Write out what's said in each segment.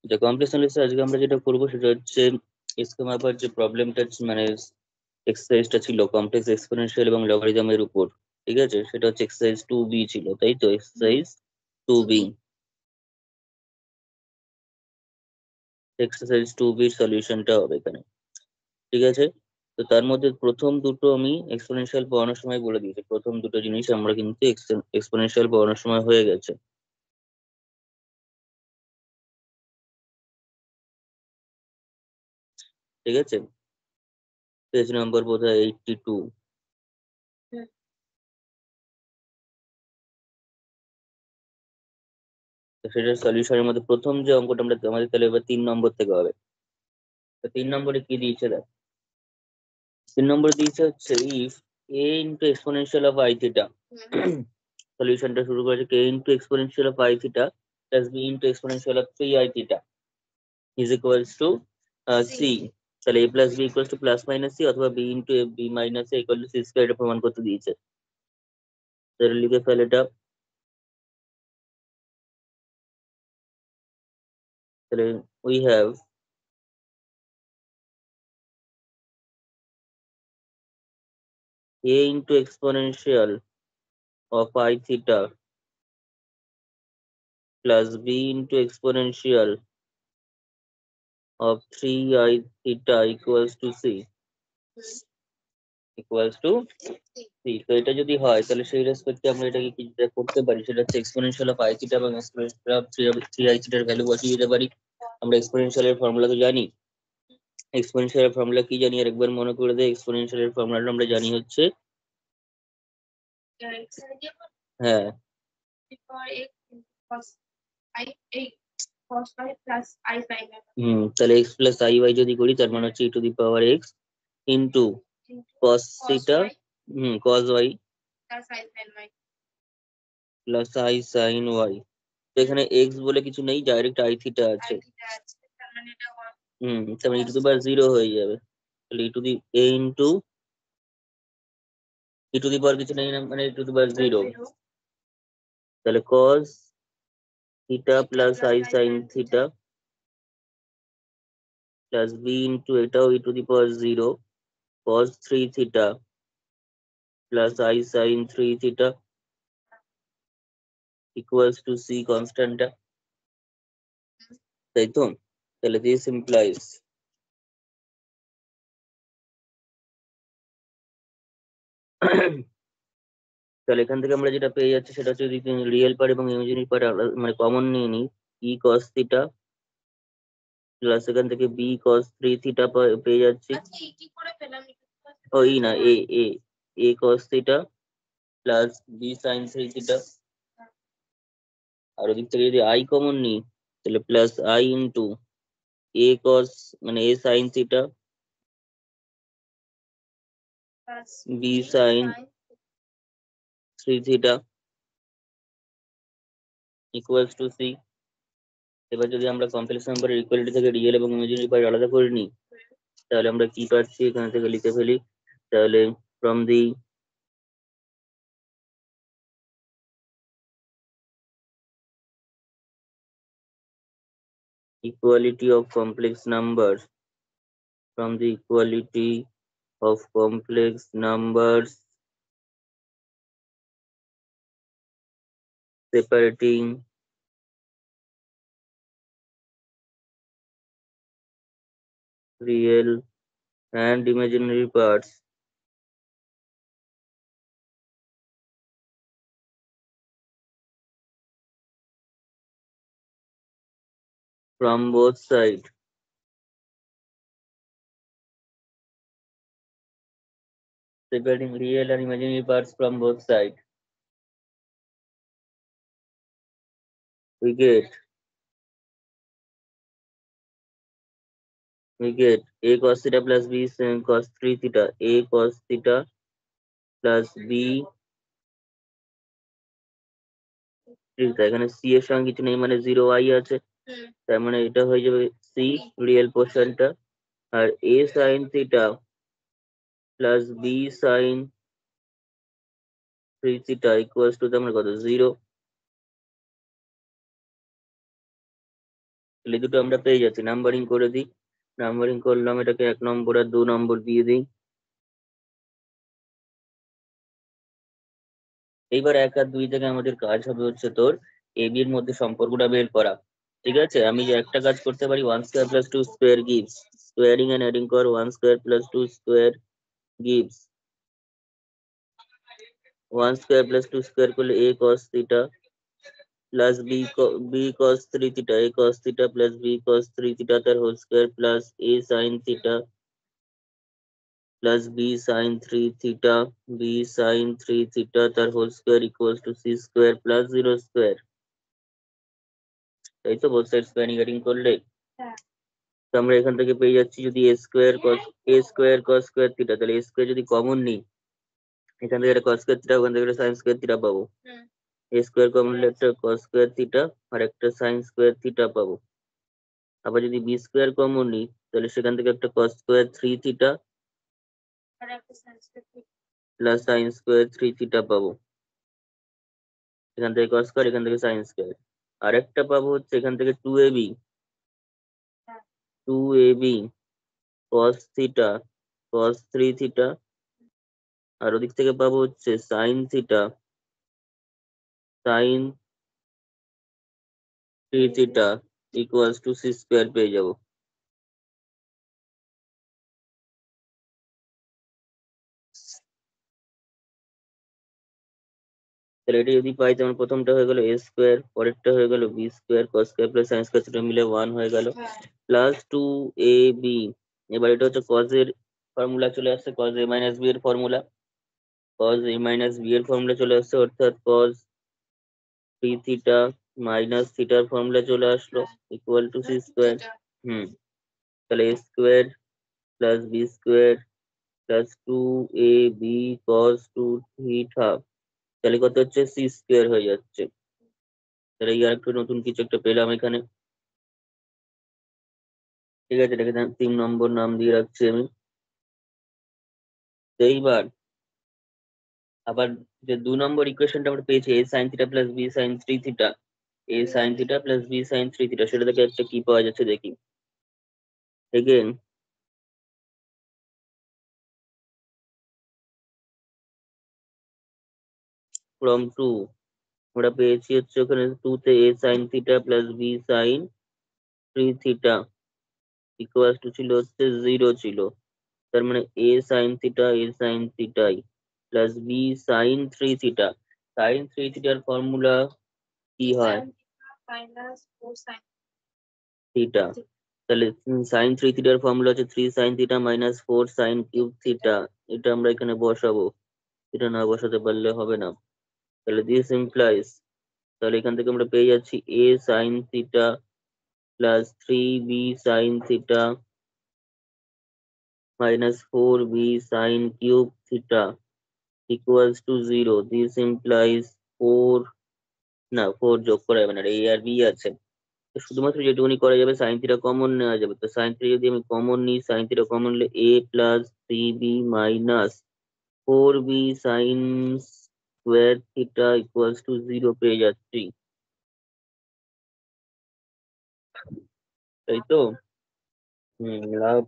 যে complex analysis আজকে আমরা যেটা করবো সেটা হচ্ছে স্কিম আপার যে প্রবলেমটা মানে এক্সারসাইজটা ছিল কমপ্লেক্স এক্সপোনেনশিয়াল এবং লগারিদমের উপর, ঠিক আছে? সেটা হচ্ছে এক্সারসাইজ 2B ছিল, তাই তো? এক্সারসাইজ 2B, এক্সারসাইজ 2B সলিউশনটা হবে এখানে, ঠিক আছে? তো তার মধ্যে প্রথম দুটো আমি এক্সপোনেনশিয়াল পাওয়ানোর সময় বলে দিয়েছি, প্রথম দুটো জিনিস আমরা কিন্তু এক্সপোনেনশিয়াল পাওয়ানোর সময় হয়ে গেছে, ঠিক আছে? পেজ নাম্বার বোধহয় 82। তো সেটার সলিউশনের মধ্যে প্রথম যে অঙ্কটা আমরা আমাদের তাহলে এবার 3 নম্বর থেকে হবে। তো 3 নম্বরে কি দিয়েছে দেখ, 3 নম্বরে দিয়েছে হচ্ছে if a into exponential of i theta, সলিউশনটা শুরু করেছে k into exponential of i theta plus b into exponential of 3i theta is equals to c। তাহলে a plus b equals to plus minus c অথবা b into b minus a equal to c square, এটা প্রমাণ করতে দিয়েছে। তাহলে লিখে ফেল এটা। তাহলে we have a into exponential of i theta plus b into exponential of 3i theta equals to c, equals to c। তো এটা যদি হয় তাহলে সেই রেসপেক্টে আমরা এটাকে কি যেটা করতে পারি সেটা হচ্ছে এক্সপোনেনশিয়াল অফ i থিটা এবং এক্সপোনেনশিয়াল অফ 3i থিটার ভ্যালু বসিয়ে দিতে পারি। আমরা এক্সপোনেনশিয়ালের ফর্মুলা তো জানি, এক্সপোনেনশিয়ালের ফর্মুলা কি জানি আর একবার মনে করে দেই। এক্সপোনেনশিয়ালের ফর্মুলাটা আমরা জানি হচ্ছে, হ্যাঁ, তাহলে x প্লাস আই ওয়াই যদি করি তার মানে হচ্ছে e to the power x into cos theta, cos y plus i sin y। তো এখানে x বলে কিছু নেই, ডাইরেক্ট i থিটা আছে। তার মানে e টু দি পাওয়ার 0 হয়ে যাবে। তাহলে e to the a into e to the power কিছু নেই না, মানে e টু দি পাওয়ার 0। তাহলে cos theta plus i sin theta plus b into এটাও e to the power 0 cos 3 theta plus i sin 3 theta equals to c কনস্ট্যান্টটা, তাই তো? তাহলে this implies তাহলে এখান থেকে আমরা যেটা পেয়ে যাচ্ছি সেটা হচ্ছে যদি রিয়েল পার্ট এবং ইমাজিনারি পার্ট মানে কমন নিয়ে নিই, e cos থিটা প্লাস এখান থেকে b cos 3 থিটা পেয়ে যাচ্ছি। ও ই না, a a a cos theta plus b sin 3 theta. আর ওদিক থেকে যদি i কমন নিই তাহলে plus i into a cos মানে a sin theta b sin 3 theta equals to c। এবার যদি আমরা কমপ্লেক্স নাম্বারের ইকুয়ালিটি থেকে রিয়েল এবং ইমাজিনারি পার্ট আলাদা করে নিই তাহলে আমরা কি পাচ্ছি, এখান থেকে লিখে ফেলি। তাহলে from the equality of complex numbers, from the equality of complex numbers separating real and imaginary parts, from both sides, separating real and imaginary parts from both sides, we get a cos theta plus b sin cos 3 theta, a cos theta plus b 3 theta। এখানে c এর সঙ্গে কিছু নেই মানে 0i আছে, তার মানে এটা হয়ে যাবে c রিয়েল পোর্শনটা। আর a sin theta plus b sin 3 theta equals to আমরা কত 0। তাহলে দুটো আমরা পেয়ে যাচ্ছি। নাম্বারিং করে দিই, নাম্বারিং করলাম, এটাকে 1 নম্বর আর 2 নম্বর দিয়ে দিই। এইবার 1 আর 2 থেকে আমাদের কাজ হবে হচ্ছে তোর এ বি এর মধ্যে সম্পর্কটা বের করা। ঠিক আছে, আমি যে একটা কাজ করতে পারি, 1 square plus 2 square gives, squaring and adding কর, 1 square plus 2 square gives 1 square plus 2 square করলে a cos theta plus b cos 3 theta, a cos theta plus b cos 3 theta তার whole square plus a sin theta plus b sin 3 theta b sin 3 theta তার whole square equals to c square plus 0 square. তাই তো, both side স্কয়ারিং করলে তো আমরা এখান থেকে পেয়ে যাচ্ছি, যদি a square cos square theta, তাহলে a স্কয়ার যদি কমন নিই, এখান থেকে একটা cos স্কয়ার থিটা, ওখান থেকে একটা sin স্কয়ার থিটা পাবো। a স্কয়ার কমন নিলে একটা cos স্কয়ার থিটা আর একটা sin স্কয়ার থিটা পাবো। আবার যদি b স্কয়ার কমন নিই, তাহলে সেখান থেকে একটা cos square 3 theta plus sin square 3 theta পাবো। এখান থেকে cos স্কয়ার, এখান থেকে sin স্কয়ার। আর একটা পাবো হচ্ছে এখান থেকে 2ab cos theta cos 3 theta, আর ওদিক থেকে পাবো হচ্ছে sin theta sin 3 theta equals to c square পেয়ে যাবো। তাহলে এটা যদি পাই, তাহলে প্রথমটা হয়ে গেল a স্কয়ার, পরেরটা হয়ে গেল b square cos square plus sin square সেটা মিলে 1 হয়ে গেল প্লাস 2ab। এবার এটা হচ্ছে cos এর ফর্মুলা চলে আসছে, cos a মাইনাস b এর formula, cos a minus b এর ফর্মুলা চলে আসছে, অর্থাৎ cos 3 থিটা মাইনাস থিটার ফর্মুলা চলে আসলো ইকুয়াল টু c স্কয়ার। তাহলে a square plus b square plus 2ab cos 2 theta, তাহলে কত হচ্ছে c স্কয়ার হয়ে যাচ্ছে। তাহলে এই আর একটু নতুন কিছু একটা পেলাম এখানে। ঠিক আছে, এটাকে 3 নম্বর নাম দিয়ে রাখছি আমি। তো এইবার আবার যে 2 নম্বর ইকুয়েশনটা আমরা পেয়েছি, a sin theta plus b sin 3 theta, a sin theta plus b sin 3 theta, সেটা থেকে একটা কি পাওয়া যাচ্ছে দেখি। এগেন ফ্রম 2 আমরা পেয়েছি হচ্ছে ওখানে 2 তে a sin theta plus b sin 3 theta equals two ছিল হচ্ছে 0 ছিল। তার মানে a sin theta plus b sin 3 theta, sin 3 থিটার ফর্মুলা কি হয়, থিটা। তাহলে sin 3 থিটার ফর্মুলা হচ্ছে 3 sin theta minus 4 sin cube theta. এটা আমরা এখানে বসাবো, এটা না বসাতে পারলে হবে না। তাহলে দিস ইমপ্লাইজ, তাহলে এখান থেকে আমরা পেয়ে যাচ্ছি a sin theta plus 3b sin theta minus 4b sin cube theta equals to 0. This implies 4, না 4 যোগ করা যাবে না, a আর b আছে, তো শুধুমাত্র যেটুকুনি করা যাবে sin থিটা কমন নেওয়া যাবে। তো sin থিটা যদি আমি কমন নিই, sin থিটা কমন নিলে a plus 3b minus 4b sin square theta equals two 0 পেয়ে যাচ্ছি। তাই তো, লাভ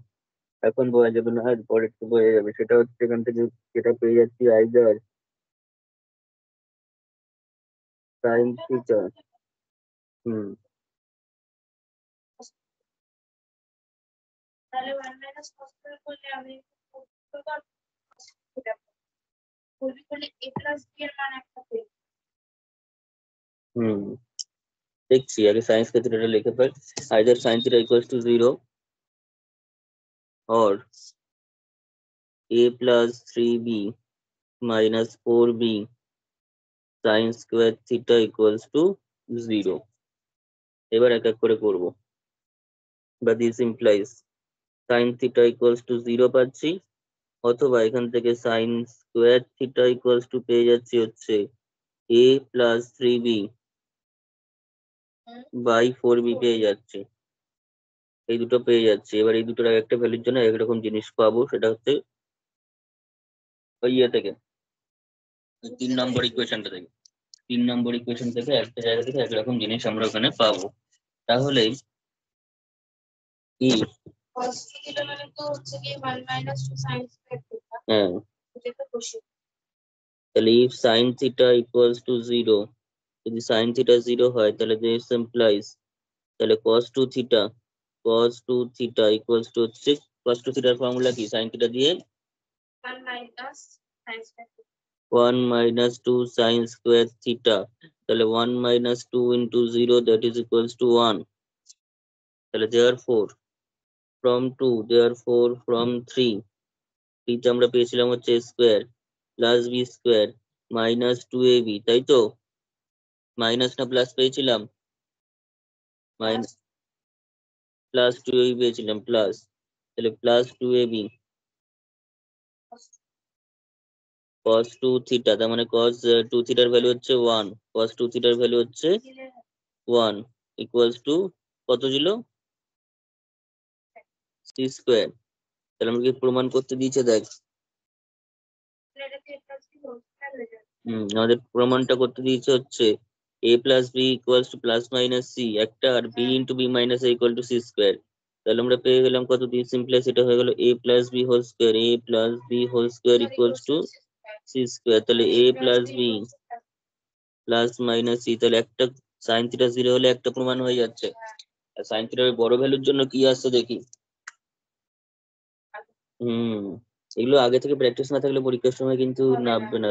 এখন বোঝা যাবে না, আর পরে একটু বোঝা যাবে। সেটা হচ্ছে এখান থেকে যেটা পেয়ে যাচ্ছি আইদার sin থিটা, হুম হুম দেখছি আগে সায়েন্স ক্ষেত্রে লিখে fail. Either sign theta equals two 0 or a plus 3b minus 4b sin square theta equals two 0। এবার এক এক করে করব। বা this implies sign theta equals two 0 পাচ্ছি, অথবা এখান থেকে sine square theta equals two পেয়ে যাচ্ছি হচ্ছে a plus 3b by 4b পেয়ে যাচ্ছি। এই দুটো পেয়ে যাচ্ছি। এবার এই দুটোর একটা ভ্যালুর জন্য একরকম জিনিস পাবো, সেটা হচ্ছে ওই ইয়ে থেকে 3 নম্বর ইকুয়েশনটা থেকে। 3 নম্বর ইকুয়েশন থেকে একটা জায়গা থেকে একরকম জিনিস আমরা ওখানে পাবো। তাহলে কি cos থিটা মানে তো হচ্ছে কি 1 - 2 sin স্কয়ার থিটা। হ্যাঁ, এটা তো বসে। তাহলে if sin theta equals to 0, যদি sin theta 0 হয় তাহলে this implies তাহলে cos 2 theta equals to হচ্ছে cos 2 theta ফর্মুলা কি sin theta দিয়ে 1 - sin square theta. 1 minus 2 sin square theta, তাহলে 1 minus 2 into 0 that is equals to 1, তাহলে therefore from 3 তে আমরা পেয়েছিলাম হচ্ছে square plus B square minus 2ab, তাই তো? মাইনাস না প্লাস পেয়েছিলাম? মাইনাস প্লাস 2ab পেয়েছিলাম প্লাস, তাহলে প্লাস 2ab cos 2 থিটা, তার মানে cos 2 থিটার ভ্যালু হচ্ছে 1, cos 2 থিটার ভ্যালু হচ্ছে 1 ইকুয়ালস টু কত ছিল? C square. তাহলে আমাকে প্রমাণ করতে দিয়েছে, দেখ। এটা কি প্লাস কি হোল স্কয়ার হয়ে যাবে? আমাদের প্রমাণটা করতে দিয়েছে হচ্ছে a plus b equals to plus minus c একটা, আর b into b minus a equal to C square. তাহলে আমরা পেয়ে গেলাম কত, দিয়ে সিম্পলেস এটা হয়ে গেল a plus B whole square, a plus B whole square equals to C square. তাহলে a plus B plus minus C, তাহলে একটা সাইন থিটা 0 হলে একটা প্রমাণ হয়ে যাচ্ছে। আর সাইন থিটার বড় ভ্যালুর জন্য কি আসছে দেখি। হুম, এগুলো আগে থেকে প্র্যাকটিস না থাকলে পরীক্ষার সময় কিন্তু নামবে না।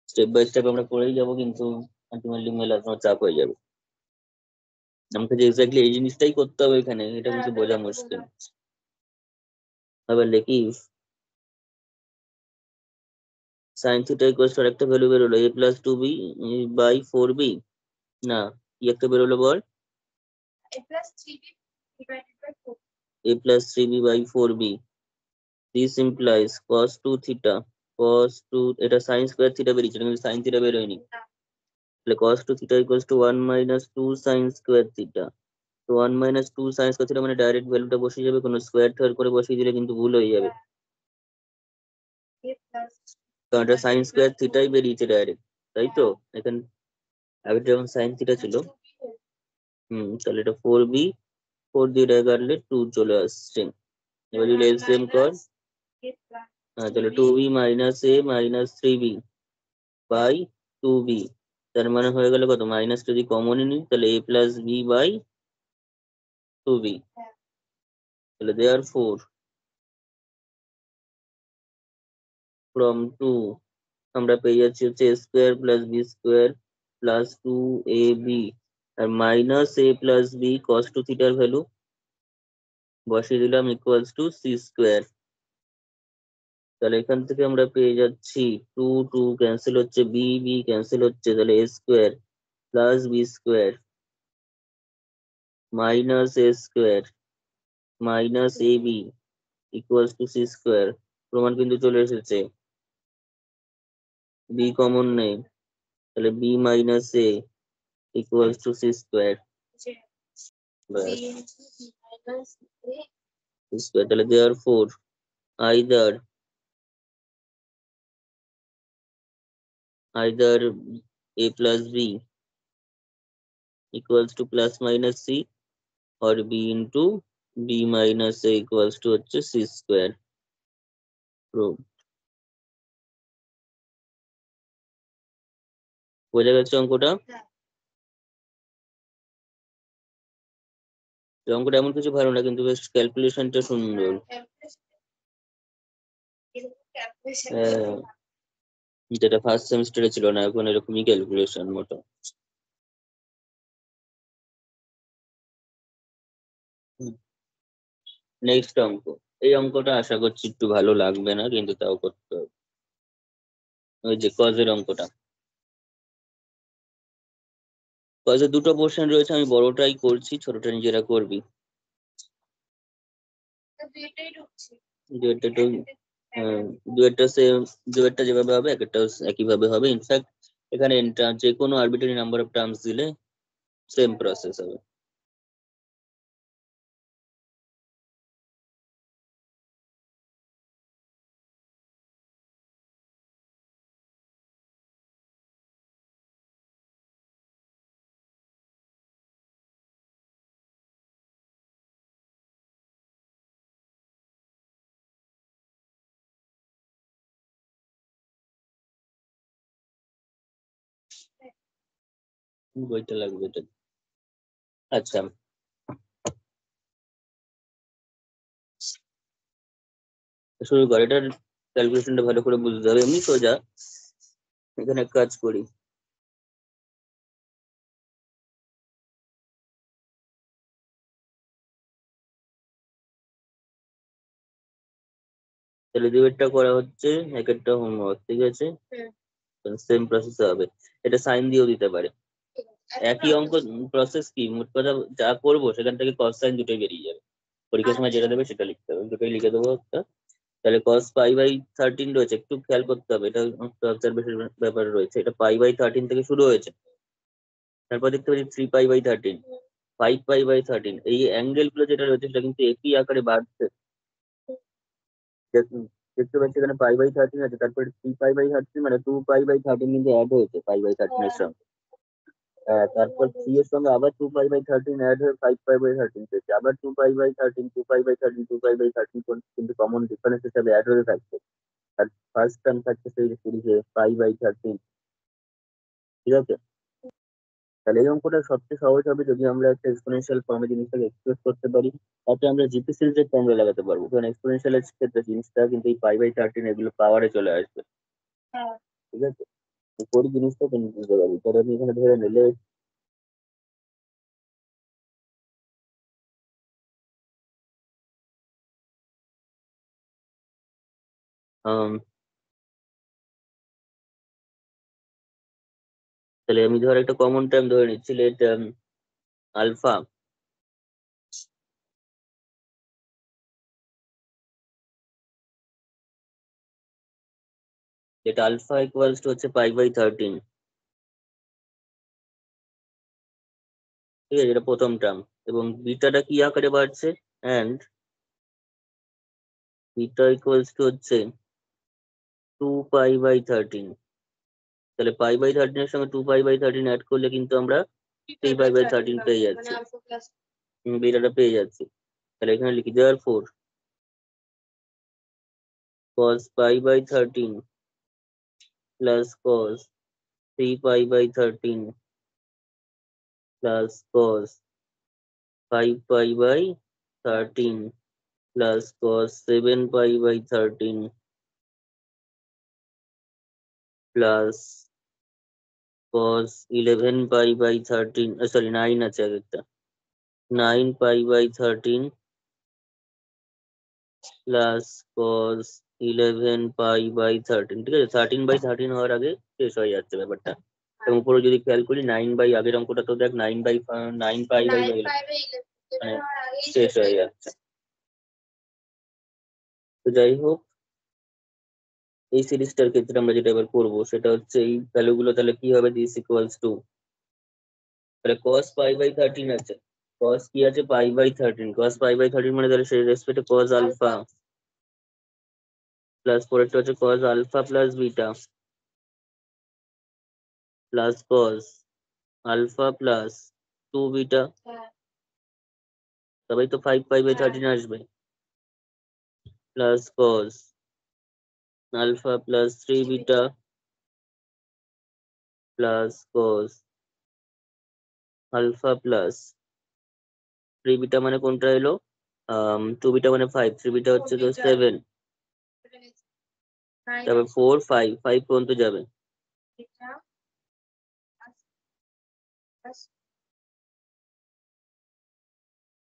স্টেপ বাই স্টেপ আমরা করেই যাবো, কিন্তু আলটিমেটলি মেলানোর চাপ হয়ে যাবে। আমাকে যে এক্স্যাক্টলি এই জিনিসটাই করতে হবে এখানে, এটা কিন্তু বোঝা মুশকিল। আবার লিখি সাইন থিটা ইকুয়ালস টু একটা ভ্যালু বেরোলো a plus 2b by 4b, না কি একটা বেরোলো বল? a plus 3b divided by 4। a plus 3b by 4b, this implies cos 2 theta cos 2, এটা সাইন স্কোয়ার থিটা বেরিয়েছিল কিন্তু সাইন থিটা বেরোয়নি। তাহলে cos 2 theta equals two 1 minus 2 sine square theta. তো 1 মাইনাস 2 সাইন স্কোয়ার থিটা মানে direct ভ্যালুটা বসিয়ে যাবে, কোনো স্কোয়ার থার্ড করে বসিয়ে দিলে কিন্তু ভুল হয়ে যাবে, a plus কারণ এটা সাইন স্কোয়ার থিটাই বেরিয়েছে ডাইরেক্ট, তাই তো? এখানে আগে যেমন সাইন থিটা ছিল, তাহলে এটা 4b, 4 দিয়ে এটা কাটলে 2 চলে আসছে। এবার যদি এলসিএম কর, তাহলে 2b minus a minus 3b by 2b, তার মানে হয়ে গেল কত, মাইনাস যদি কমন নিই তাহলে a plus b by 2b, তাহলে দেয়ার ফোর ফ্রম 2 আমরা পেয়ে যাচ্ছি হচ্ছে a square plus B square plus 2ab, আর minus a plus b cos 2 থিটার ভ্যালু বসিয়ে দিলাম ইকুয়ালস টু সি স্কোয়ার। তাহলে এখান থেকে আমরা পেয়ে যাচ্ছি 2 2 ক্যান্সেল হচ্ছে, বি বি ক্যান্সেল হচ্ছে, তাহলে a square plus B square minus a square minus ab equals to C square. প্রমাণ কিন্তু চলে এসেছে, বি কমন নেই, তাহলে b minus a equals to C square. Square, তাহলে therefore either a plus b equals to plus minus c or b into b minus a equals to হচ্ছে c square. Prove. বোঝা গেছে অঙ্কটা? অঙ্কটা এমন কিছু ভালো না, কিন্তু বেশ ক্যালকুলেশনটা সুন্দর। যেটা ফার্স্ট সেমিস্টারে ছিল না, এখন এরকমই ক্যালকুলেশন মতো। নেক্সট অঙ্ক, এই অঙ্কটা আশা করছি একটু ভালো লাগবে না, কিন্তু তাও করতে হবে। ওই যে কজের অঙ্কটা, কজের দুটো পোর্শন রয়েছে, আমি বড়টাই করছি, ছোটটা নিজেরা করবি। দুয়েরটা দুয়েরটা যেভাবে হবে এক একটা একই ভাবে হবে। ইনফ্যাক্ট এখানে যে কোনো আরবিটারি নাম্বার অফ টার্মস দিলে সেম প্রসেস হবে। বইটা লাগবে এটা। আচ্ছা, শুরু কর। এটার ক্যালকুলেশনটা ভালো করে বুঝতে হবে। এমনি সোজা, এখানে এক কাজ করি। তাহলে দুইটা করা হচ্ছে, এক একটা হোমওয়ার্ক, ঠিক আছে? সেম প্রসেস হবে। এটা সাইন দিয়েও দিতে পারে। একই অঙ্ক প্রসেস কি, মোট কথা যা করবো সেখান থেকে কস সাইন দুটোই বেরিয়ে যাবে। পরীক্ষার সময় যেটা দেবে সেটা লিখতে হবে, দুটোই লিখে দেবো একটা। তাহলে cos π/13 রয়েছে, একটু খেয়াল করতে হবে, এটা অবজারভেশন ব্যাপার রয়েছে। এটা π/13 থেকে শুরু হয়েছে, তারপর দেখতে পাচ্ছি 3π/13, 5π/13। এই অ্যাঙ্গেল গুলো যেটা রয়েছে সেটা কিন্তু একই আকারে বাড়ছে। দেখতে পাচ্ছি এখানে π/13 আছে, তারপরে 3π/13 মানে 2π/13 কিন্তু অ্যাড হয়েছে π/13 এর সঙ্গে। তারপর 3 এর সঙ্গে আবার 2π/13 অ্যাড হয়ে 5π/13 পেয়েছে, আবার 2π/13, 2π/13, 2π/13 কিন্তু কমন ডিফারেন্স হিসাবে অ্যাড হতে থাকছে। আর ফার্স্ট টার্ম থাকছে সেই সিরিজে π/13, ঠিক আছে? তাহলে এই অঙ্কটা সবচেয়ে সহজ হবে যদি আমরা একটা এক্সপোনেনশিয়াল ফর্মে জিনিসটাকে এক্সপ্রেস করতে পারি। তাতে আমরা জিপি সিরিজের ফর্মুলা লাগাতে পারবো, কারণ এক্সপোনেনশিয়াল এর ক্ষেত্রে জিনিসটা কিন্তু এই π/13 এগুলো পাওয়ারে চলে আসবে, ঠিক আছে? তো করি জিনিসটা কিন্তু বুঝতে পারবি। তাহলে আমি এখানে ধরে নিলে তাহলে আমি ধর একটা কমন টার্ম ধরে নিচ্ছি, লেট আলফা, যেটা আলফা ইকুয়ালস টু হচ্ছে π/13, ঠিক আছে? এটা প্রথম টার্ম। এবং বিটাটা কি আকারে বাড়ছে, অ্যান্ড বিটা ইকুয়ালস টু হচ্ছে 2π/13। তাহলে π/13 এর সঙ্গে 2π/13 অ্যাড করলে কিন্তু আমরা 3π/13 পেয়ে যাচ্ছি, বিটাটা পেয়ে যাচ্ছি। তাহলে এখানে লিখি দেওয়ার 4 cos π/13 প্লাস cos 3π/13 প্লাস cos 5π/13 প্লাস cos 7π/13 প্লাস cos 11π/13, সরি 9 আছে আগেরটা, 9π/13 প্লাস cos 11π/13, ঠিক আছে? 13/13 হওয়ার আগে শেষ হয়ে যাচ্ছে ব্যাপারটা। এবং উপরে যদি খেয়াল করি 9 আগের অঙ্কটা তো দেখ 9π/11 মানে শেষ হয়ে যাচ্ছে। তো যাই হোক, এই সিরিজটার ক্ষেত্রে আমরা যেটা এবার করবো সেটা হচ্ছে এই ভ্যালুগুলো তাহলে কি হবে, দিস ইকুয়ালস টু, তাহলে cos π/13 আছে, cos কি আছে π/13, cos π/13 মানে তাহলে সেই রেসপেক্টে cos আলফা প্লাস পরেরটা হচ্ছে cos alpha plus beta plus cos alpha plus 2 beta, তবেই তো 5π/13 আসবে, plus cos alpha plus 3 beta plus cos alpha plus 3 beta মানে কোনটা এলো, 2 বিটা মানে 5, 3 বিটা হচ্ছে তো 7, তারপর 4 5 5 পর্যন্ত যাবে,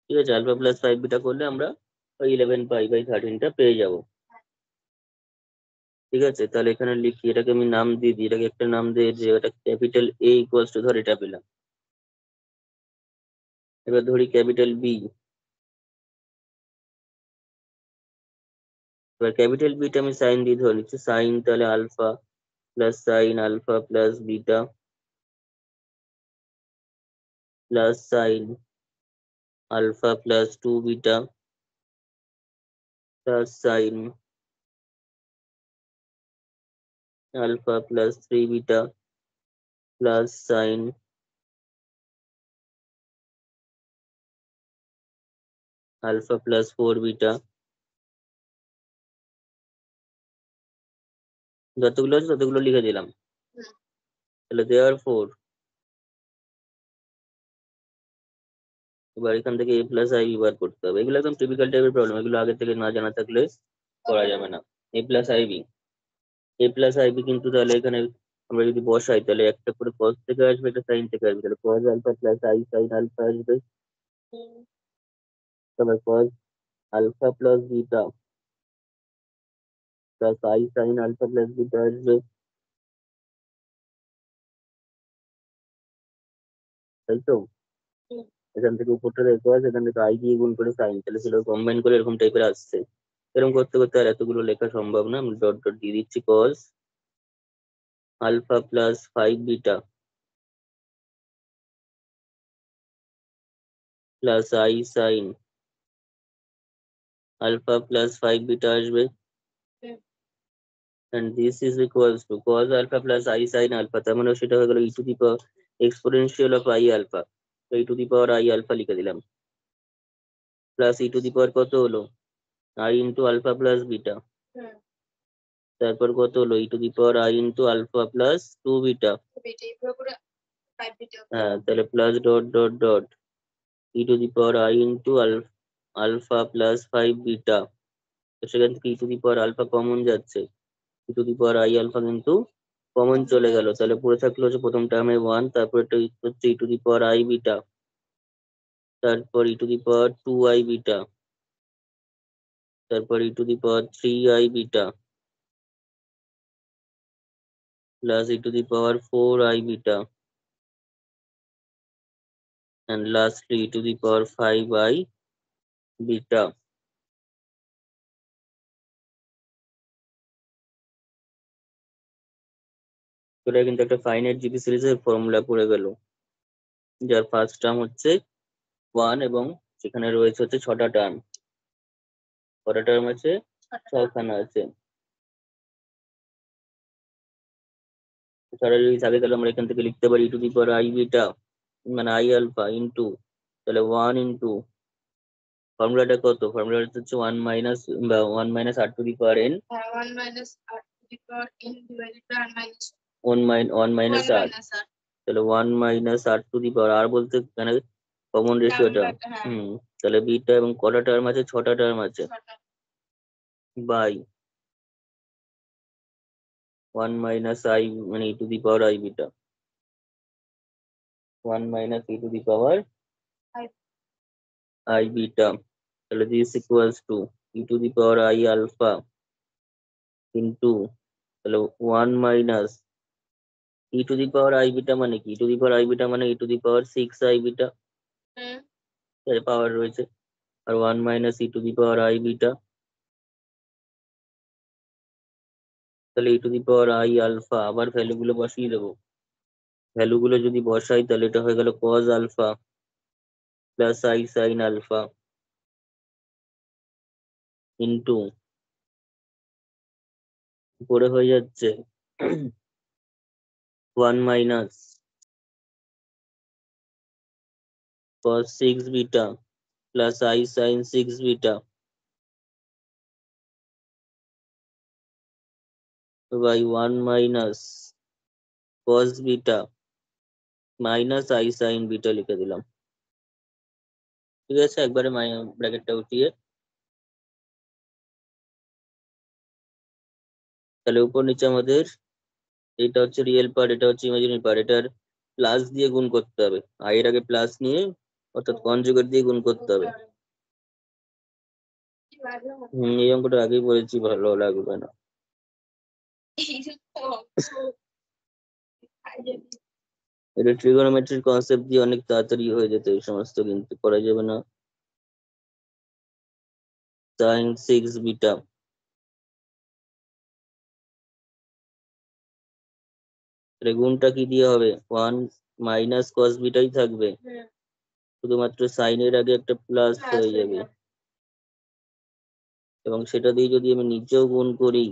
ঠিক আছে? আলফা প্লাস 5 বিটা করলে আমরা ওই 11π/13টা পেয়ে যাব, ঠিক আছে? তাহলে এখানে লিখি, এটাকে আমি নাম দিয়ে দিই, এটাকে একটা নাম দিয়ে যে এটা ক্যাপিটাল এ ইকুয়ালস টু, ধর এটা পেলাম। এবার ধরি ক্যাপিটাল বি। এবার ক্যাপিটাল বিটা আমি সাইন দিয়ে ধরে নিচ্ছি, সাইন তাহলে alpha plus sine alpha plus beta plus sine alpha plus 2 beta plus sine alpha plus 3 beta plus sine alpha plus 4 beta. যতগুলো আছে ততগুলো লিখে দিলাম। তাহলে দেওয়ার 4 এবার এখান থেকে a প্লাস আই বার করতে হবে। এগুলো একদম টিপিক্যাল টাইপের প্রবলেম, এগুলো আগে থেকে না জানা থাকলে করা যাবে না। a প্লাস আইবি কিন্তু তাহলে এখানে আমরা যদি বসাই তাহলে একটা করে cos থেকে আসবে, একটা sin থেকে আসবে, তাহলে cos alpha plus i sin alpha আসবে, তারপর cos alpha plus beta plus i sin alpha plus beta আসবে, তাই তো? এখান থেকে উপরটা দেখো আছে, এখান থেকে আই দিয়ে গুণ করে সাইন, তাহলে সেটা কম্বাইন করে এরকম টাইপের আসছে। এরকম করতে করতে আর এতগুলো লেখা সম্ভব না, আমি ডট ডট দিয়ে দিচ্ছি। cos alpha plus 5 beta plus i sine alpha plus 5 beta আসবে, and this is equals to cos alpha plus I sin alpha, তার মানে সেটা হয়ে গেল e to the power exponential of i alpha, তো e to the power i alpha লিখে দিলাম, plus e to the power কত হলো i into alpha plus beta, তারপর কত হলো e to the power i into alpha plus 2 beta, হ্যাঁ তাহলে plus dot dot dot e to the power i into alpha plus 5 beta, তো সেখান থেকে e to the power alpha common যাচ্ছে, e to the power i alpha কিন্তু common চলে গেল, তাহলে পড়ে থাকলো হচ্ছে প্রথম টার্মে 1, তারপর এটা হচ্ছে e to the power i beta, তারপর e to the power 2i beta, তারপর e to the power 3i beta plus e to the power 4i beta, and lastly e to the power 5i beta. এটা কিন্তু একটা finite GP সিরিজের formula পড়ে গেল, যার first term হচ্ছে 1 এবং সেখানে রয়েছে হচ্ছে 6টা টার্ম, কটা টার্ম আছে? 6খানা আছে। এছাড়া যদি থাকে তাহলে আমরা এখান থেকে লিখতে পারি two the power i beta মানে আই আলফা ইন্টু, তাহলে 1 ইন্টু ফর্মুলাটা কত, ফর্মুলাটা হচ্ছে 1 মাইনাস বা 1 minus r to the power n, 1 minus r to the power n divided by r minus 1 minus আর, তাহলে 1 মাইনাস আর টু দি পাওয়ার, আর বলতে এখানে কমন রেশিওটা, তাহলে বিটা এবং কটা টার্ম আছে? 6টা টার্ম আছে, বাই 1 মাইনাস আই মানে e to the power i beta, 1 minus e to the power i beta, তাহলে this equals to e to the power i alpha into, তাহলে 1 minus e to the power i beta মানে কি, e to the power i beta মানে e to the power 6i beta, এর power রয়েছে, আর 1 minus e to the power i beta, তাহলে e to the power i alpha, আবার value গুলো বসিয়ে দেবো, ভ্যালু গুলো যদি বসাই তাহলে এটা হয়ে গেল cos alpha plus i sine alpha into, উপরে হয়ে যাচ্ছে 1 minus cos 6 beta plus i sine 6 beta by 1 minus cos beta minus i sine beta লিখে দিলাম। ঠিক আছে, একবারে ব্র্যাকেটটা উঠিয়ে, তাহলে উপর নিচে আমাদের এটা হচ্ছে রিয়েল পার্ট, এটা হচ্ছে ইমাজিনারি পার্ট, এটার প্লাস দিয়ে গুণ করতে হবে, আই এর আগে প্লাস নিয়ে অর্থাৎ কনজুগেট দিয়ে গুণ করতে হবে। এই অঙ্কটা আগেই বলেছি, ভালো লাগবে না। এটা ট্রিগোনোমেট্রির কনসেপ্ট দিয়ে অনেক তাড়াতাড়ি হয়ে যেত এই সমস্ত, কিন্তু করা যাবে না। sin 6 বিটা, গুণটা কি দিয়ে হবে? 1 মাইনাস cos বিটাই থাকবে, শুধুমাত্র সাইনের আগে একটা প্লাস হয়ে যাবে, এবং সেটা দিয়ে যদি আমি নিচেও গুণ করি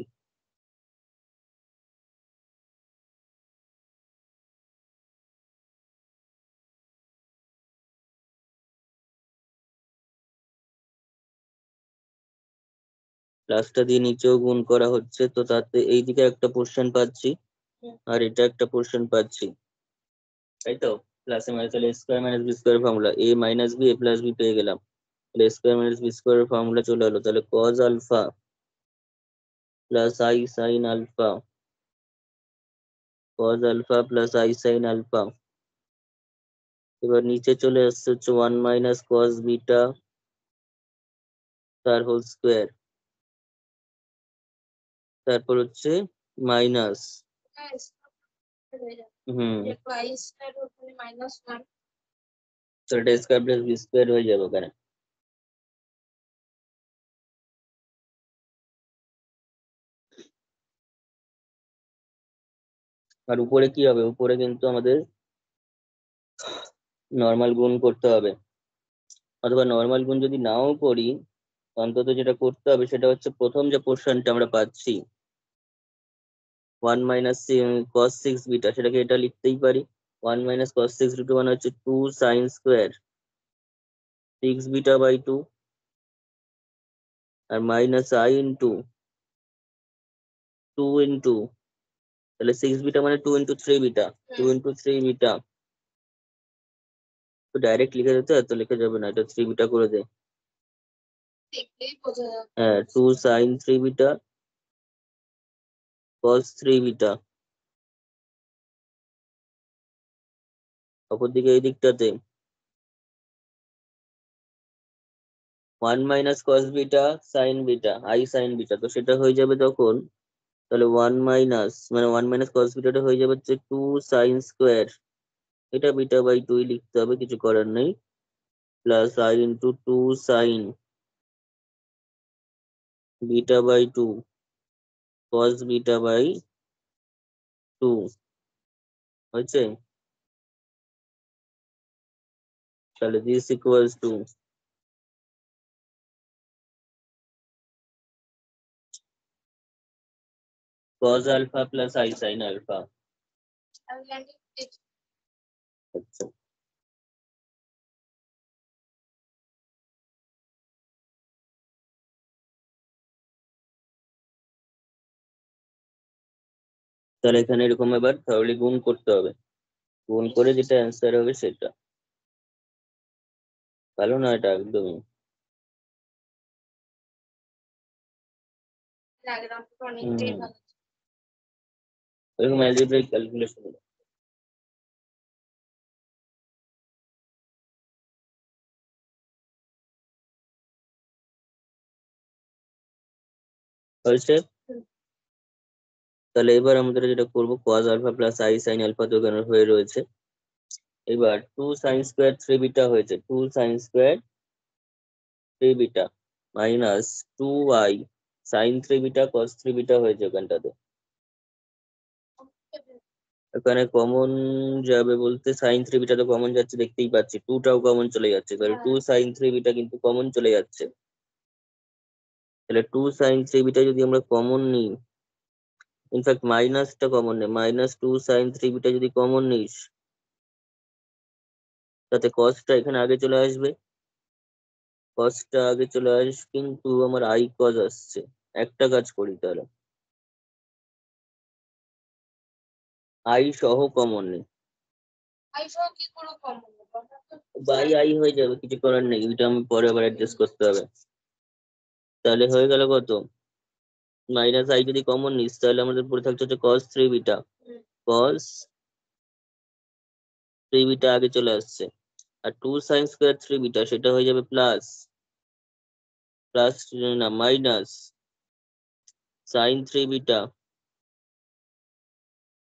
প্লাসটা দিয়ে নিচেও গুণ করা হচ্ছে, তো তাতে এইদিকে একটা পোর্শন পাচ্ছি আর এটা একটা পোর্শন পাচ্ছি, তাই তো? প্লাস এ মাইনাস, তাহলে square minus b square formula, a minus b a plus b পেয়ে গেলাম, তাহলে square minus b square formula চলে এলো, তাহলে cos alpha plus i sine alpha, cos alpha plus i sine alpha. এবার নিচে চলে আসছে হচ্ছে 1 মাইনাস কজ বিটা তার হোল স্কোয়ার, তারপর হচ্ছে মাইনাস -1 তো এটা স্কোয়ার প্লাস বি স্কোয়ার হয়ে যাবে ওখানে। আর উপরে কি হবে, উপরে কিন্তু আমাদের নর্মাল গুণ করতে হবে, অথবা নর্মাল গুণ যদি নাও করি অন্তত যেটা করতে হবে সেটা হচ্ছে প্রথম যে পোর্শনটা আমরা পাচ্ছি 1 মাইনাস কস 6 বিটা, সেটাকে এটা লিখতেই পারি 1 মাইনাস কস 6 রুট মানে হচ্ছে 2 সাইন স্কোয়ার 6 বিটা বাই 2, আর মাইনাস আই ইন্টু 2 ইন্টু, তাহলে 6 বিটা মানে 2 ইন্টু 3 বিটা, 2 ইন্টু 3 বিটা, তো ডাইরেক্ট লিখে দিতে এত লিখে যাবে না, এটা 3 বিটা করে দে। হ্যাঁ 2 সাইন 3 বিটা কস 3 বিটা, অপরদিকে এই দিকটাতে 1 minus cos beta sign beta I sine beta, তো সেটা হয়ে যাবে তখন, তাহলে 1 মাইনাস মানে 1 মাইনাস কস বিটাটা হয়ে যাবে হচ্ছে 2 সাইন স্কোয়ার, এটা বিটা বাই 2 লিখতে হবে, কিছু করার নেই, plus i into 2 sine beta by 2 cos beta by 2 হয়েছে, তাহলে this equals to cos alpha plus i sine alpha. আচ্ছা তাহলে এখানে এরকম এবার তাহলে গুণ করতে হবে, গুণ করে যেটা অ্যান্সার হবে সেটা, ভালো না এটা একদমই, এরকম অ্যালজেব্রাইক ক্যালকুলেশন হয়েছে। তাহলে এবার আমাদের যেটা করবো cos alpha plus i sine alpha তো এখানে হয়ে রয়েছে, এবার 2 সাইন স্কোয়ার 3 বিটা হয়েছে, 2 sine square 3 beta minus 2 i sine 3 beta cos 3 beta হয়েছে ওখানটাতে, এখানে কমন যাবে বলতে সাইন 3 বিটা তো কমন যাচ্ছে দেখতেই পাচ্ছি, 2 টাও কমন চলে যাচ্ছে, তাহলে 2 সাইন 3 বিটা কিন্তু কমন চলে যাচ্ছে, তাহলে 2 সাইন 3 বিটা যদি আমরা কমন নিই, ইনফ্যাক্ট মাইনাসটা কমন নেই, মাইনাস 2 সাইন 3 বিটা যদি কমন নিস তাতে কসটা এখানে আগে চলে আসবে, কসটা আগে চলে আসবে কিন্তু আমার আই কস আসছে, একটা কাজ করি তাহলে আই সহ কমন নেই, বাই আই হয়ে যাবে, কিছু করার নেই, এটা আমি পরে আবার অ্যাডজাস্ট করতে হবে। তাহলে হয়ে গেল কত, মাইনাস আই যদি কমন নিস তাহলে আমাদের পড়ে থাকছে হচ্ছে কস 3 বিটা, কস 3 বিটা আগে চলে আসছে, আর 2 সাইন স্কোয়ার 3 বিটা সেটা হয়ে যাবে প্লাস, প্লাস না minus sine 3 beta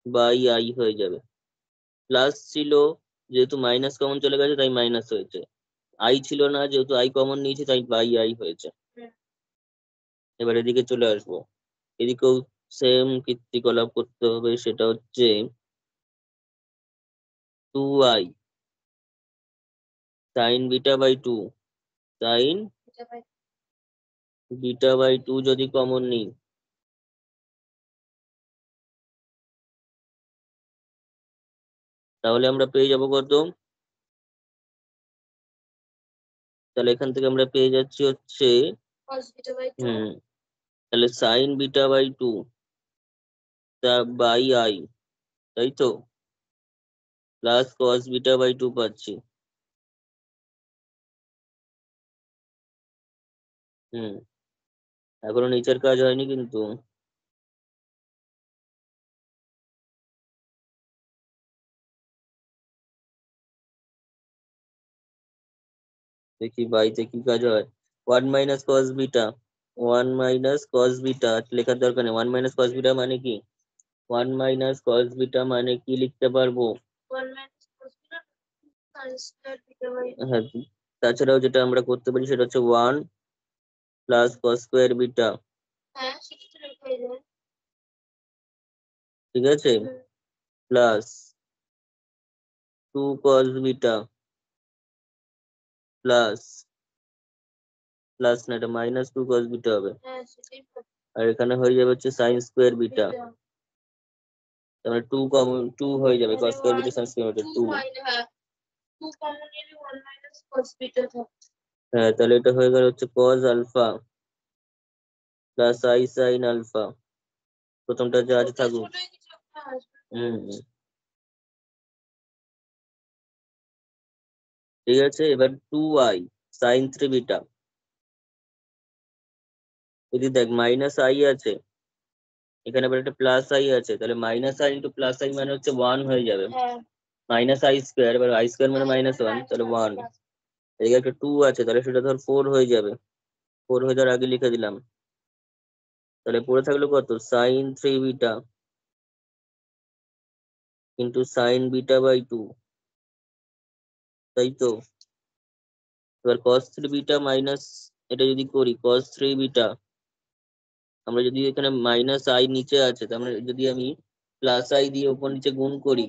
by i হয়ে যাবে, প্লাস ছিল যেহেতু মাইনাস কমন চলে গেছে তাই মাইনাস হয়েছে, আই ছিল না যেহেতু আই কমন নিয়েছে তাই বাই আই হয়েছে। এবার এদিকে চলে আসবো, এদিকেও সেম কীর্তিকলাপ করতে হবে, সেটা হচ্ছে 2i sine beta by 2, sine beta by 2 যদি কমন নিই তাহলে আমরা পেয়ে যাবো কত, তাহলে এখান থেকে আমরা পেয়ে যাচ্ছি হচ্ছে তাহলে সাইন বিটা বাই 2 তা বাই আই, তাই তো, প্লাস কস বিটা বাই 2 পাচ্ছি। এখনো নিচের কাজ হয়নি কিন্তু। দেখি বাইতে কি কাজ হয়। 1 minus cos beta, 1 minus cos beta লেখার দরকার নেই। 1 মাইনাস কস বিটা মানে কি? 1 মাইনাস কস বিটা মানে কি লিখতে পারবো? 1 minus cos beta sin square beta by হ্যাঁ, তাছাড়াও যেটা আমরা করতে পারি সেটা হচ্ছে 1 প্লাস কস স্কোয়ার বিটা, হ্যাঁ সেটা তো লেখাই যায়। ঠিক আছে, plus 2 cos beta plus plus না, এটা মাইনাস 2 কস বিটা হবে। হ্যাঁ সেটাই আর এখানে হয়ে যাবে হচ্ছে সাইন স্কোয়ার বিটা, বিটা তাহলে 2 কমন 2 হয়ে যাবে, cos square beta sign square beta 2। 2 minus হ্যাঁ 2 কমন নিলে 1 minus cos beta থাকে। হ্যাঁ, তাহলে এটা হয়ে গেল হচ্ছে cos alpha plus i sine alpha. প্রথমটা যা আছে থাকুক। ছোটই কিছু একটা আসবে। হুম, ঠিক আছে। এবার 2i সাইন 3 বিটা, যদি দেখ মাইনাস আই আছে, এখানে আবার একটা প্লাস আই আছে, তাহলে minus i into plus I মানে হচ্ছে 1 হয়ে যাবে। হ্যাঁ মাইনাস আই স্কোয়ার, এবার আই স্কোয়ার মানে মাইনাস 1, তাহলে 1। এদিকে একটা 2 আছে, তাহলে সেটা ধর 4 হয়ে যাবে। 4 হয়ে যাওয়ার আগে লিখে দিলাম। তাহলে পড়ে থাকলো কত? Sine 3 beta into sine beta by 2, তাই তো? এবার cos 3 বিটা মাইনাস, এটা যদি করি cos 3 বিটা, আমরা যদি এখানে মাইনাস আই নিচে আছে, তার মানে যদি আমি প্লাস আই দিয়ে উপর নিচে গুণ করি,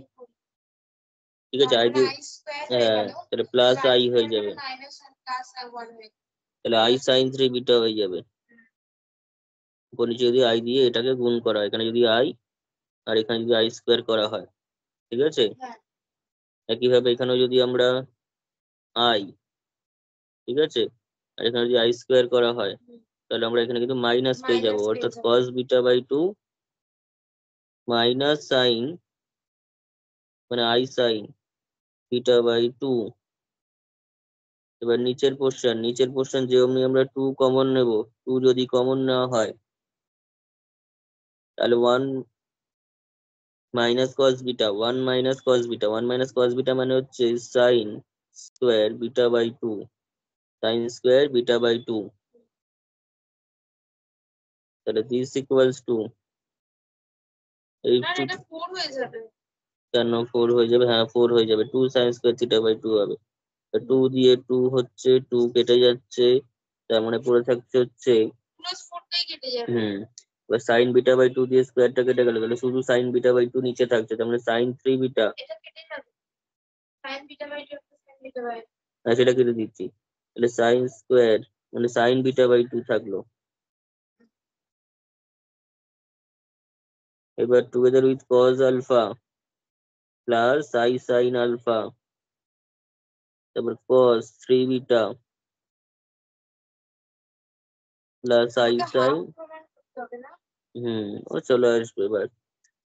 ঠিক আছে, আই তার মানে দিয়ে, i স্কয়ার হয়ে হ্যাঁ, গেল। তাহলে প্লাস i আই হয়ে স্কয়ার যাবে, মানে মাইনাস আর প্লাস আর 1 হয়ে গেল। তাহলে আই সাইন 3 বিটা হয়ে যাবে। উপর নিচে যদি আই দিয়ে এটাকে গুণ করা হয়, এখানে যদি আই আর এখানে যদি আই স্কোয়ার করা হয়, ঠিক আছে। হ্যাঁ একইভাবে এখানেও যদি আমরা আই, ঠিক আছে, আর এখানে যদি আই স্কোয়ার করা হয়, তাহলে আমরা এখানে কিন্তু মাইনাস পেয়ে যাবো, মাইনাস পেয়ে অর্থাৎ যাবো। cos beta by 2 minus sine, মানে আই সাইন বিটা বাই 2। এবার নিচের পোর্শন যে অমনি আমরা 2 কমন নেব, 2 যদি কমন নেওয়া হয়, তাহলে 1 minus cos beta, 1 minus cos beta, 1 minus cos beta মানে হচ্ছে sine square beta by 2, sine square beta by 2। তাহলে দিস ইকুয়ালস টু এই না 2, এটা 4 হয়ে যাবে। কেন 4 হয়ে যাবে? হ্যাঁ 4 হয়ে যাবে, 2 সাইন স্কোয়ার থিটা বাই 2 হবে। 2 দিয়ে 2 হচ্ছে 2 কেটে যাচ্ছে, তার মানে পড়ে থাকছে হচ্ছে, প্লাস 4 টাই কেটে যাবে। এবার সাইন বিটা বাই 2 দিয়ে স্কোয়ারটা কেটে গেল, তাহলে শুধু সাইন বিটা বাই 2 নিচে থাকছে, তার মানে সাইন 3 বিটা, এটা কেটে যাবে। sin beta by 2 sin beta by সেটা কেটে দিচ্ছি, তাহলে সাইন স্কোয়ার মানে সাইন বিটা বাই 2 থাকলো। এবার together with cos alpha plus i sine alpha, তারপর কস 3 বিটা প্লাস আই ওটাকে সাইন, হাফ প্রমাণ করতে হবে না। ও চলে আসবে এবার।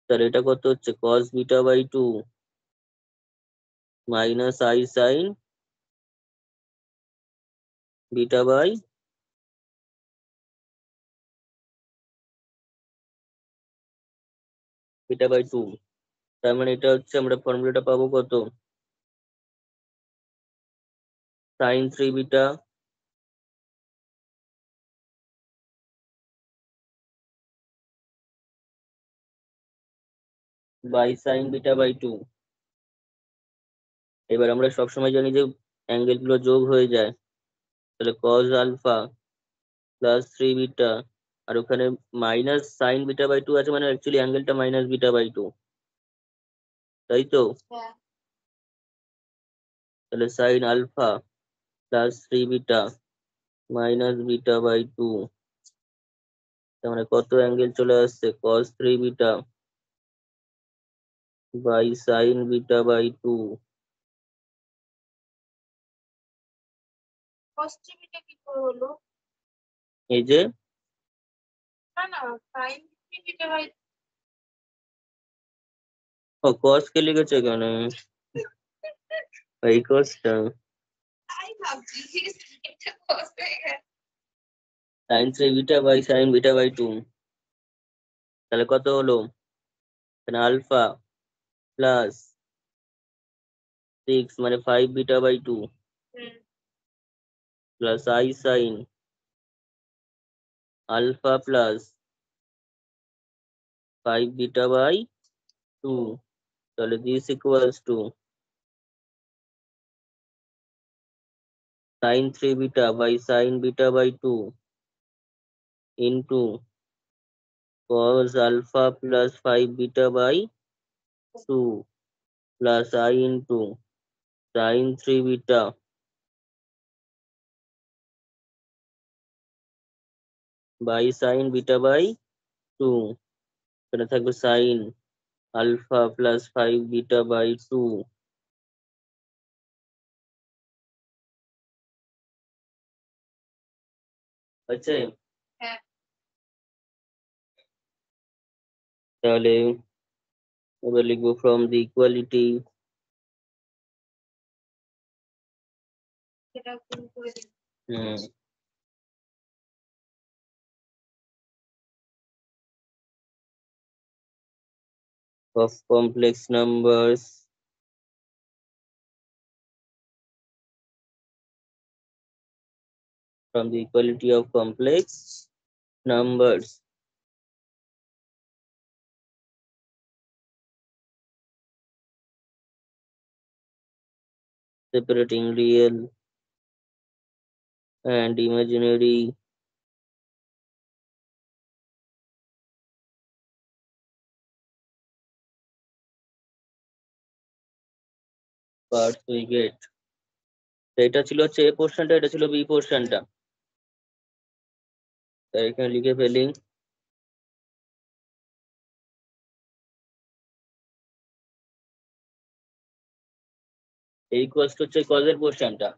তাহলে এটা কত হচ্ছে? Cos beta by 2 minus i sine beta by, beta by 2। তার মানে এটা হচ্ছে আমরা ফর্মুলাটা পাবো কত? Sine 3 beta by sine beta by 2। এবার আমরা সবসময় জানি যে অ্যাঙ্গেল গুলো যোগ হয়ে যায়, তাহলে কজ আলফা প্লাস 3 বিটা, আর ওখানে মাইনাস সাইন বিটা বাই 2 আছে, মানে অ্যাকচুয়ালি অ্যাঙ্গেলটা মাইনাস বিটা বাই 2, তাই তো? হ্যাঁ তাহলে sine alpha plus 3 beta minus beta by 2, তার মানে কত অ্যাঙ্গেল চলে আসছে? Cos 3 beta by sine beta by 2। cos 3 beta কি করে হলো? এই যে না না sin 3 beta by ও কস কে লিখেছে এখানে, এই কোর্সটা তাই ভাবছি এটা cos হয়ে গেছে। Sine 3 beta by sine beta by 2, তাহলে কত হলো? আলফা প্লাস 6 মানে 5 beta by 2 hmm, plus i sine alpha plus 5 beta by 2, তাহলে this equals to sin 3 beta by sin beta by 2 into cos alpha plus 5 beta by 2 plus I into sin 3 beta by sin beta by 2, এখানে থাকবে sin alpha plus 5 beta by 2 আছে। হ্যাঁ তাহলে এবার লিখবো from the equality সেটা গুণ করে দিন। of complex numbers from the equality of complex numbers separating real and imaginary parts we get. এটা ছিল হচ্ছে এ পোর্শনটা, এটা ছিল বি পোর্শনটা, তাই এখানে লিখে ফেলি এই ইকুয়ালস হচ্ছে কজের পোর্শনটা,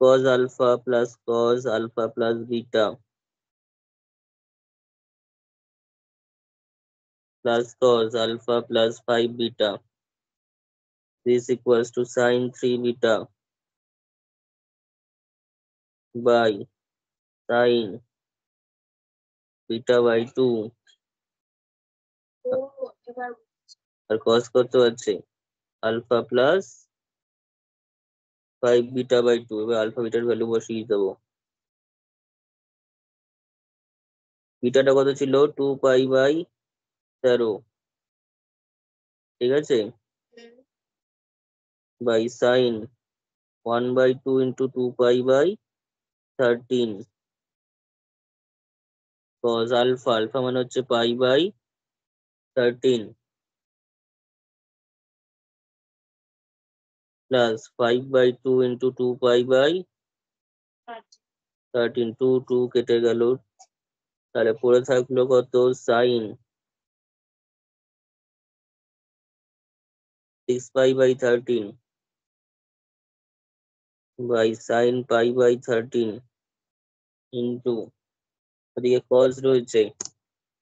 cos alpha plus cos alpha plus beta plus cos alpha plus 5 beta, this equals to sin 3 beta by sin beta by 2 ও এবার আর cos কত আছে alpha plus 5 beta by 2, এবার আলফা বিটার ভ্যালু বসিয়ে দেবো। বিটাটা কত ছিল 2 পাই বাই 13, ঠিক আছে, হুম, by sine 1 by 2 into 2 pi by 13 cos alpha, alpha মানে হচ্ছে pi by 13 plus 5 by 2 into 2 pi by আচ্ছা 13, 2 2 কেটে গেল, তাহলে পড়ে থাকলো কত sin 6 pi by 13 by sin pi by 13 into ওদিকে cos রয়েছে,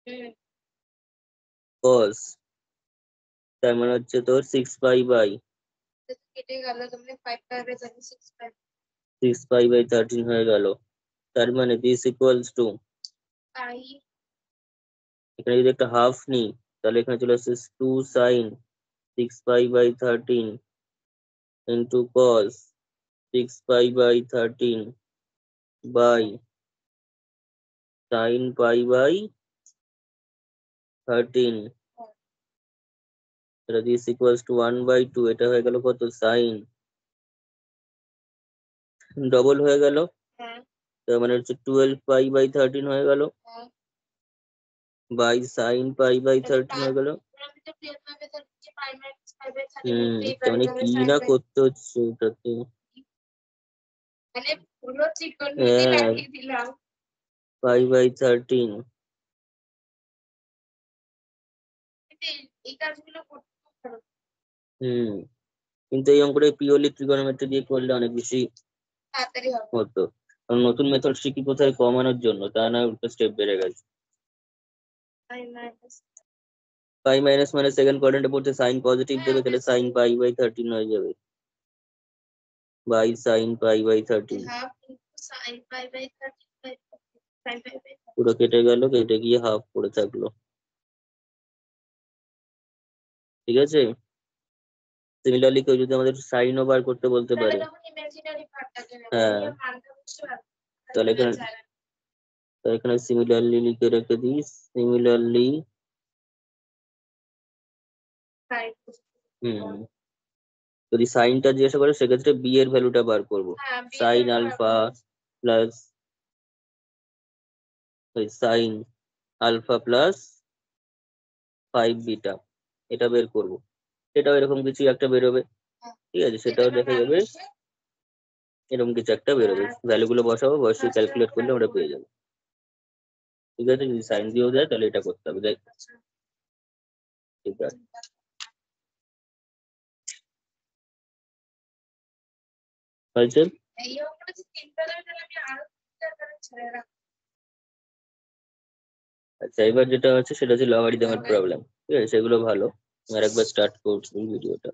হুম, cos তার মানে হচ্ছে তোর 6 pi by তো কেটে গেল তুমি 5 5 এর 6 6 pi by 13 হয়ে গেল, তার মানে this equals to তাই এখানে যদি একটা হাফ নিই তাহলে এখানে চলে আসছে 2 sin 6 pi by 13 into cos 6 pi by 13 by sin pi by 13, এটা this equals to 1 by 2, এটা হয়ে গেল কত sin, ডবল হয়ে গেল, হ্যাঁ তার মানে হচ্ছে 12 pi by 13 হয়ে গেল হ্যাঁ by sin pi by 13 হয়ে গেল। তার মানে কি না করতে হচ্ছে ওটাতে, মানে পুরো ত্রিকোণমিতি হ্যাঁ লাগিয়ে দিলাম। pi by 13, কিন্তু এই কাজগুলো করতে খুব ভালো। কিন্তু এই অঙ্কটা পিওরলি ত্রিগোনোমেট্রি দিয়ে করলে অনেক বেশি তাড়াতাড়ি হবে। হতো, কারণ নতুন মেথড শিখি কোথায় কমানোর জন্য, তা না উল্টো স্টেপ বেড়ে গেছে। I minus পাই মাইনাস মানে সেকেন্ড কোয়াড্রেন্টে পড়ছে সাইন পজিটিভ দেবে, তাহলে সাইন পাই বাই 13 হয়ে যাবে, by sine pi by 13 half into sine pi by 13 by sine pi by পুরো কেটে গেল, কেটে গিয়ে হাফ পড়ে থাকলো। ঠিক আছে, সিমিলারলি কেউ যদি আমাদের সাইনও বার করতে বলতে পারে, তখন ইমাজিনারি পার্টটাকে নেব হ্যাঁ নিয়ে মানটা বুঝতে পারবো তাহলে এখানে, তাহলে এখানে সিমিলারলি লিখে রেখে দিই, সিমিলারলি যদি সাইনটা জিজ্ঞাসা করে সেক্ষেত্রে বি এর ভ্যালুটা বার করবো, sine alpha plus sine alpha plus 5 beta, এটা বের করব, সেটাও এরকম কিছু একটা বেরোবে। ঠিক আছে, সেটাও দেখা যাবে, এরকম কিছু একটা বেরোবে, ভ্যালুগুলো বসাবো, বসে ক্যালকুলেট করলে আমরা পেয়ে যাবো। ঠিক আছে, যদি সাইন দিয়েও দেয় তাহলে এটা করতে হবে, দেখ। ঠিক আছে, হয়েছে। এই অঙ্কটা যে তিনটা দেবে তাহলে আমি আরো তিনটা করে ছেড়ে রাখবো। আচ্ছা, এবার যেটা হচ্ছে সেটা হচ্ছে লগারিদমের প্রবলেম। ঠিক আছে, সেগুলো ভালো, আর একবার স্টার্ট করছি ভিডিওটা।